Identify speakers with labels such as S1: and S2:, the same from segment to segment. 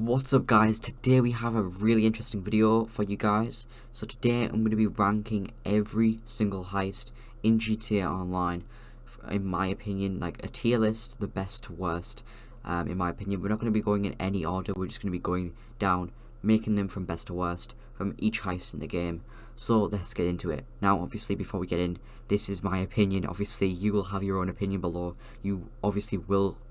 S1: What's up guys, today we have a really interesting video for you guys. So today I'm going to be ranking every single heist in GTA Online, in my opinion, like a tier list, the best to worst. In my opinion, we're not going to be going in any order, we're just going to be going down, making them from best to worst, from each heist in the game. So let's get into it. Now obviously before we get in, this is my opinion, obviously you will have your own opinion below, you obviously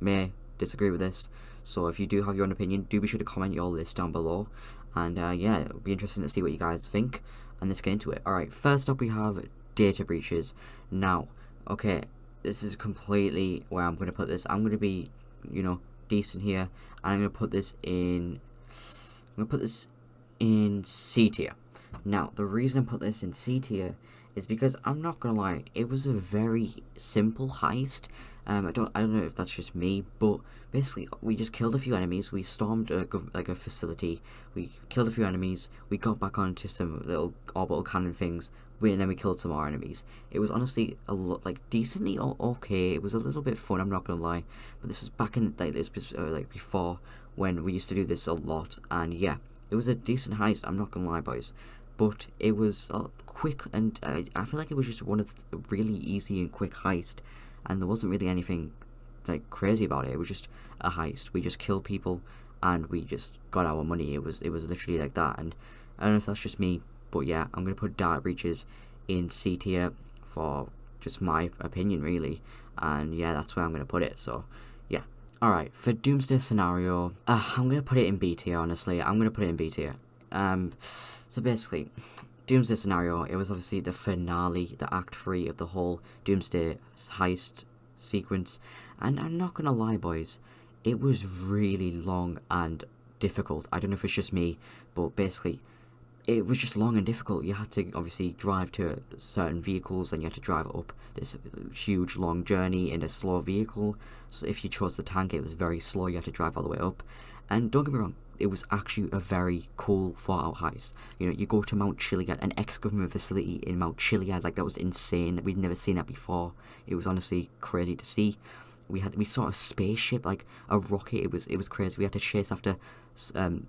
S1: may disagree with this. So if you do have your own opinion, do be sure to comment your list down below. And yeah, it'll be interesting to see what you guys think. And let's get into it. Alright, first up we have data breaches. Now, okay, this is completely where I'm going to put this. I'm going to be, decent here. And I'm going to put this in... C tier. Now, the reason I put this in C tier is because I'm not gonna lie, it was a very simple heist. I don't know if that's just me, but basically we just killed a few enemies. We stormed a facility. We killed a few enemies. We got back onto some little orbital cannon things. And then we killed some more enemies. It was honestly a lot decently okay. It was a little bit fun. I'm not gonna lie, but this was back in before when we used to do this a lot. And yeah, it was a decent heist. I'm not gonna lie, boys. But it was quick, and I feel like it was just one of the really easy and quick heist, and there wasn't really anything like crazy about it. It was just a heist. We just killed people and we just got our money. It was literally like that. And I don't know if that's just me, but yeah, I'm gonna put data breaches in C tier for just my opinion, really. And yeah, that's where I'm gonna put it. So yeah. Alright, for Doomsday Scenario, I'm gonna put it in B tier. Honestly, I'm gonna put it in B tier. So basically, Doomsday Scenario, it was obviously the finale, the act 3 of the whole Doomsday heist sequence, and I'm not gonna lie, boys, it was really long and difficult. I don't know if it's just me, but basically, it was just long and difficult. You had to obviously drive to certain vehicles, and you had to drive up this huge long journey in a slow vehicle. So if you chose the tank, it was very slow. You had to drive all the way up. And don't get me wrong, it was actually a very cool, thought-out heist. You go to Mount Chiliad, an ex-government facility in Mount Chiliad. Like, that was insane. We'd never seen that before. It was honestly crazy to see. We saw a spaceship, like a rocket. It was crazy. We had to chase after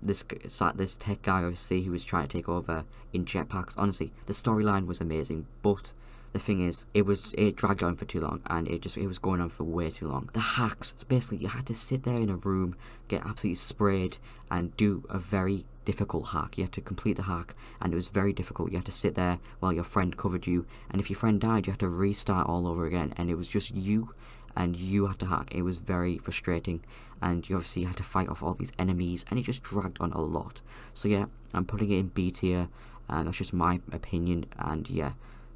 S1: this tech guy, obviously, who was trying to take over in jetpacks. Honestly, the storyline was amazing, but the thing is, it dragged on for too long, and it was going on for way too long. The hacks, basically, you had to sit there in a room, get absolutely sprayed, and do a very difficult hack. You had to complete the hack, and it was very difficult. You had to sit there while your friend covered you, and if your friend died, you had to restart all over again, and it was just you, and you had to hack. It was very frustrating, and you obviously had to fight off all these enemies, and it just dragged on a lot. So yeah, I'm putting it in B tier, and that's just my opinion, and yeah,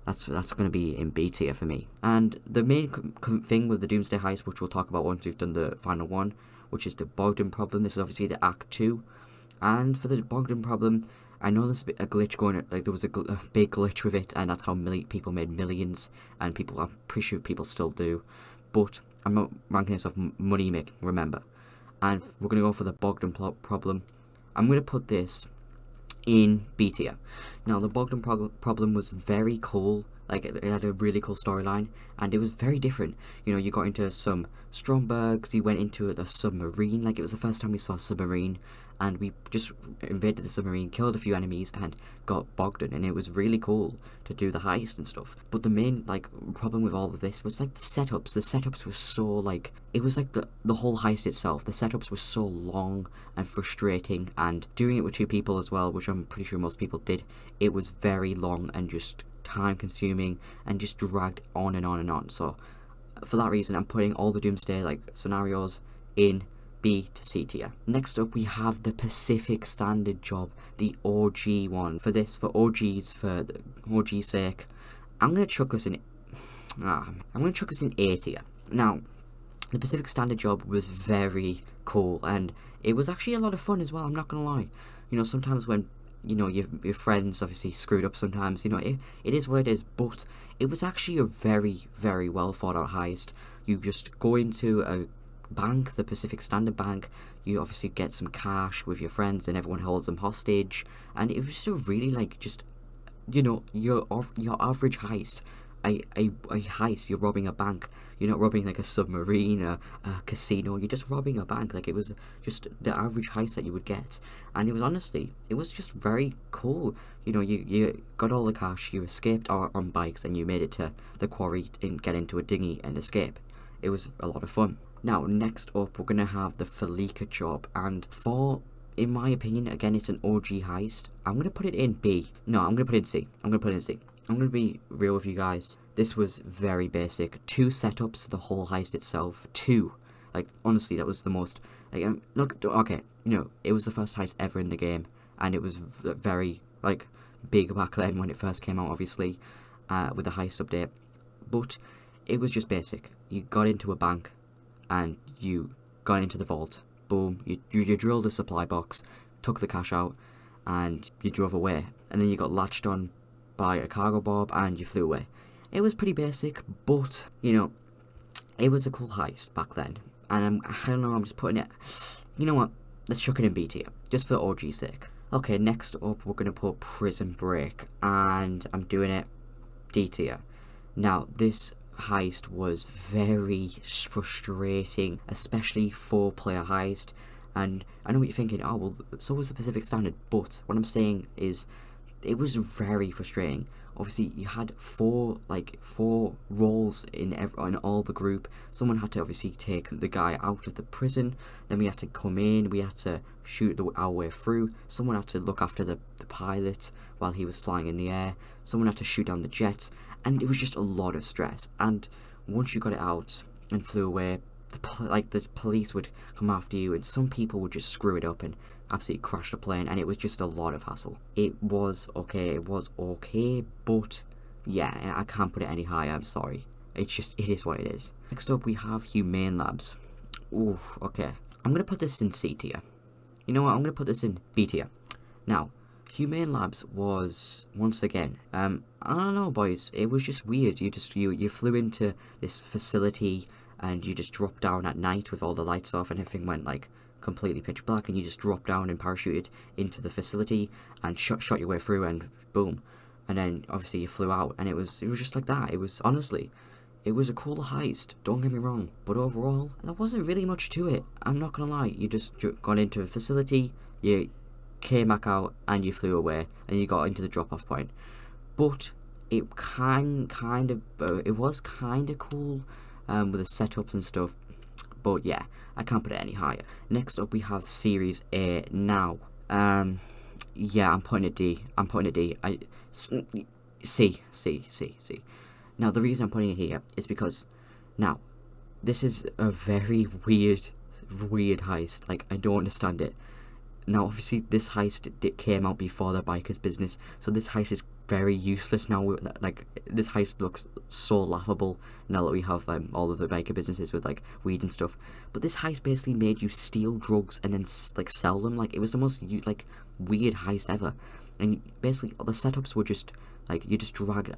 S1: that's going to be in B tier for me. And the main thing with the Doomsday Heist, which we'll talk about once we've done the final one, which is the Bogdan problem. This is obviously the Act 2. And for the Bogdan problem, I know there's a glitch going, like there was a big glitch with it, and that's how people made millions, and I'm pretty sure people still do. But I'm not ranking this off money making, remember. And we're going to go for the Bogdan problem. I'm going to put this in B tier. Now, the Bogdan problem was very cool. Like, it had a really cool storyline, and it was very different. You got into some Strombergs, you went into the submarine. Like, it was the first time we saw a submarine, and we just invaded the submarine, killed a few enemies, and got Bogdan, and it was really cool to do the heist and stuff. But the main, problem with all of this was, the setups. The setups were so, it was like the whole heist itself. The setups were so long and frustrating, and doing it with two people as well, which I'm pretty sure most people did, it was very long and just time consuming and just dragged on and on and on. So for that reason, I'm putting all the Doomsday scenarios in B to C tier. Next up, we have the Pacific Standard job, the OG one. For OG's sake, I'm gonna chuck us in A tier. Now, the Pacific Standard job was very cool, and it was actually a lot of fun as well. I'm not gonna lie. Sometimes when your friends obviously screwed up sometimes, it is what it is, but it was actually a very, very well thought out heist. You just go into a bank, the Pacific Standard Bank, you obviously get some cash with your friends, and everyone holds them hostage, and it was so really your average heist. a heist. You're robbing a bank. You're not robbing like a submarine, a casino. You're just robbing a bank. Like, it was just the average heist that you would get, and it was honestly, it was just very cool. You know, you got all the cash. You escaped on bikes, and you made it to the quarry and get into a dinghy and escape. It was a lot of fun. Now, next up, we're gonna have the fleeca job, and in my opinion, again, it's an OG heist. I'm going to put it in B. No, I'm going to put it in C. I'm going to put it in C. I'm going to be real with you guys. This was very basic. 2 setups to the whole heist itself. 2. Like, honestly, that was the most... Like, look, okay, you know, it was the first heist ever in the game. And it was very, like, big back then when it first came out, obviously, with the heist update. But it was just basic. You got into a bank, and you got into the vault. Boom, you drilled a supply box, took the cash out, and you drove away. And then you got latched on by a cargo bob, and you flew away. It was pretty basic, but, you know, it was a cool heist back then. And I don't know, I'm just putting it... You know what? Let's chuck it in B tier, just for OG's sake. Okay, next up, we're going to put Prison Break, and I'm doing it D tier. Now, this heist was very frustrating, especially 4-player heist, and I know what you're thinking, oh well, so was the Pacific Standard, but what I'm saying is it was very frustrating. Obviously, you had four roles in all the group. Someone had to obviously take the guy out of the prison, then we had to come in, we had to shoot our way through, someone had to look after the pilot while he was flying in the air, someone had to shoot down the jets, and it was just a lot of stress. And once you got it out and flew away, the police would come after you, and some people would just screw it up and absolutely crash the plane, and it was just a lot of hassle. It was okay, but yeah, I can't put it any higher, I'm sorry. It is what it is. Next up, we have Humane Labs. Oof, okay. I'm going to put this in C tier. You know what, I'm going to put this in B tier. Now, Humane Labs was, once again, I don't know, boys, it was just weird. You flew into this facility, and you just dropped down at night with all the lights off, and everything went, like, completely pitch black, and you just dropped down and parachuted into the facility, and shot your way through, and boom. And then, obviously, you flew out, and it was just like that. It was, honestly, it was a cool heist, don't get me wrong, but overall, there wasn't really much to it. I'm not gonna lie, you just got into a facility, you came back out, and you flew away, and you got into the drop-off point. But it was kind of cool with the setups and stuff. But yeah, I can't put it any higher. Next up, we have Series A. Now, yeah, I'm putting it D. C. Now, the reason I'm putting it here is because, now, this is a very weird heist. Like, I don't understand it. Now, obviously, this heist came out before the biker's business, so this heist is very useless now. Like, this heist looks so laughable now that we have all of the biker businesses with, like, weed and stuff. But this heist basically made you steal drugs and then, like, sell them. Like, it was the most, like, weird heist ever. And basically, the setups were just, like, they're just dragged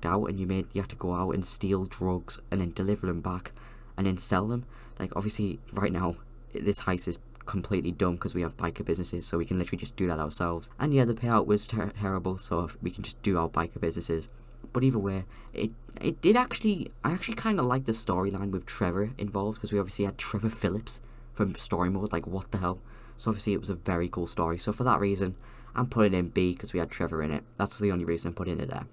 S1: out, and you had to go out and steal drugs and then deliver them back and then sell them. Like, obviously, right now, this heist is completely dumb because we have biker businesses, so we can literally just do that ourselves. And yeah, the payout was terrible, so we can just do our biker businesses. But either way, I actually kind of like the storyline with Trevor involved, because we obviously had Trevor Phillips from story mode. Like, what the hell? So obviously it was a very cool story. So for that reason, I'm putting it in B because we had Trevor in it. That's the only reason I'm putting it there.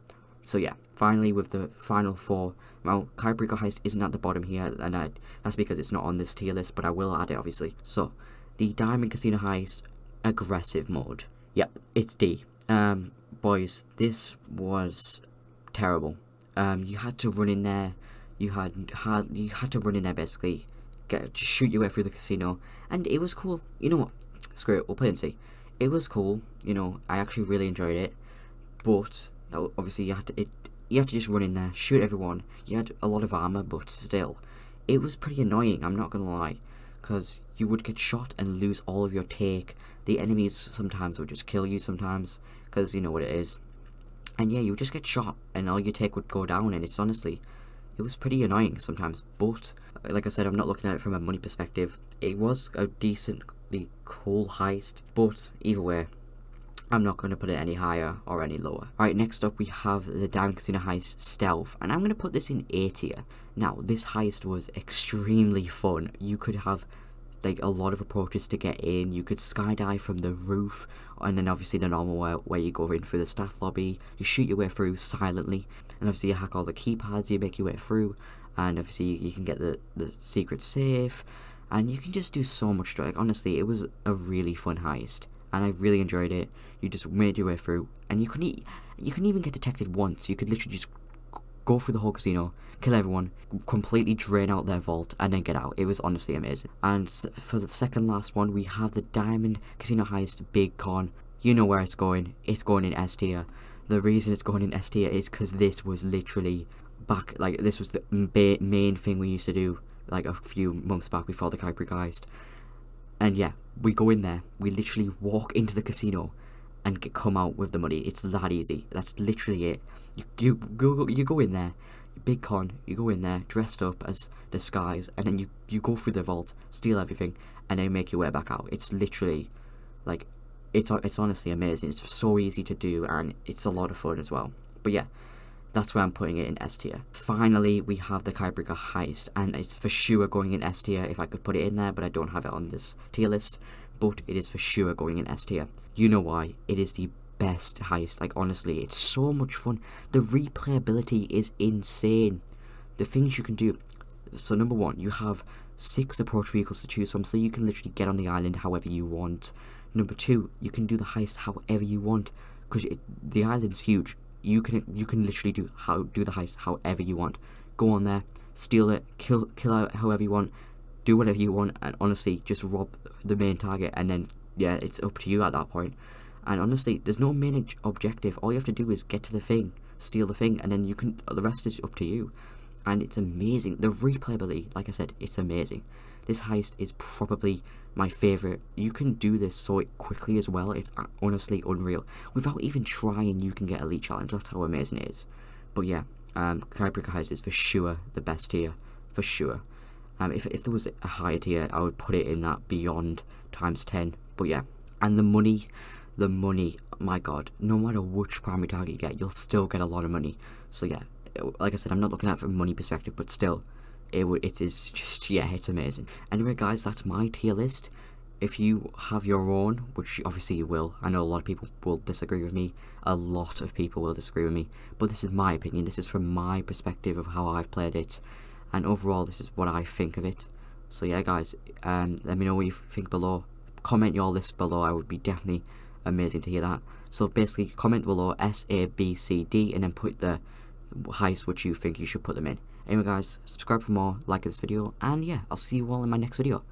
S1: So yeah, finally with the final 4, well, Perico Heist isn't at the bottom here, and that's because it's not on this tier list, but I will add it obviously. So, the Diamond Casino Heist aggressive mode. Yep, it's D. Boys, this was terrible. You had to run in there. You had to run in there basically, shoot your way through the casino, and it was cool. You know what? Screw it. We'll put it in C. It was cool. You know, I actually really enjoyed it, but obviously you had to just run in there, shoot everyone. You had a lot of armor, but still, it was pretty annoying. I'm not gonna lie. Because you would get shot and lose all of your take. The enemies sometimes would just kill you sometimes, because you know what it is. And yeah, you would just get shot and all your take would go down, and it's honestly, it was pretty annoying sometimes. But, like I said, I'm not looking at it from a money perspective. It was a decently cool heist, but either way, I'm not going to put it any higher or any lower. Alright, next up we have the Diamond Casino Heist Stealth, and I'm going to put this in A tier. Now, this heist was extremely fun. You could have like a lot of approaches to get in. You could skydive from the roof, and then obviously the normal way where you go in through the staff lobby, you shoot your way through silently, and obviously you hack all the keypads, you make your way through, and obviously you can get the secret safe, and you can just do so much stuff. Like, honestly, it was a really fun heist, and I really enjoyed it. You just made your way through, and you couldn't even get detected once. You could literally just go through the whole casino, kill everyone, completely drain out their vault, and then get out. It was honestly amazing. And for the second last one, we have the Diamond Casino Heist Big Con. You know where it's going. It's going in S tier. The reason it's going in S tier is because this was literally this was the main thing we used to do like a few months back before the Kuiper Heist. And yeah, we go in there, we literally walk into the casino and come out with the money. It's that easy. That's literally it. You go in there, big con, you go in there dressed up as disguise, and then you go through the vault, steal everything, and then make your way back out. It's literally like it's honestly amazing. It's so easy to do, and it's a lot of fun as well. But yeah, that's where I'm putting it in S tier. Finally, we have the Kuiper Heist, and it's for sure going in S tier if I could put it in there, but I don't have it on this tier list. But it is for sure going in S tier. You know why? It is the best heist. Like, honestly, it's so much fun. The replayability is insane. The things you can do. So number one, you have 6 approach vehicles to choose from, so you can literally get on the island however you want. Number two, you can do the heist however you want, because the island's huge. You can literally do the heist however you want. Go on there, steal it, kill out however you want, do whatever you want, and honestly, just rob the main target, and then yeah, it's up to you at that point. And honestly, there's no main objective. All you have to do is get to the thing, steal the thing, and then the rest is up to you. And it's amazing. The replayability, like I said, it's amazing. This heist is probably my favourite. You can do this so quickly as well. It's honestly unreal. Without even trying, you can get Elite Challenge. That's how amazing it is. But yeah, Kuiper Heist is for sure the best tier. For sure. If there was a higher tier, I would put it in that Beyond ×10. But yeah. And the money, my god, no matter which primary target you get, you'll still get a lot of money. So yeah, like I said, I'm not looking at it from a money perspective, but still, it is just, yeah, it's amazing. Anyway guys, that's my tier list. If you have your own, which obviously you will, I know a lot of people will disagree with me, a lot of people will disagree with me, but this is my opinion, this is from my perspective of how I've played it, and overall this is what I think of it. So yeah guys, let me know what you think below. Comment your list below. I would be definitely amazing to hear that. So basically, comment below S, A, B, C, D, and then put the heist which you think you should put them in. Anyway guys, subscribe for more, like this video, and yeah, I'll see you all in my next video.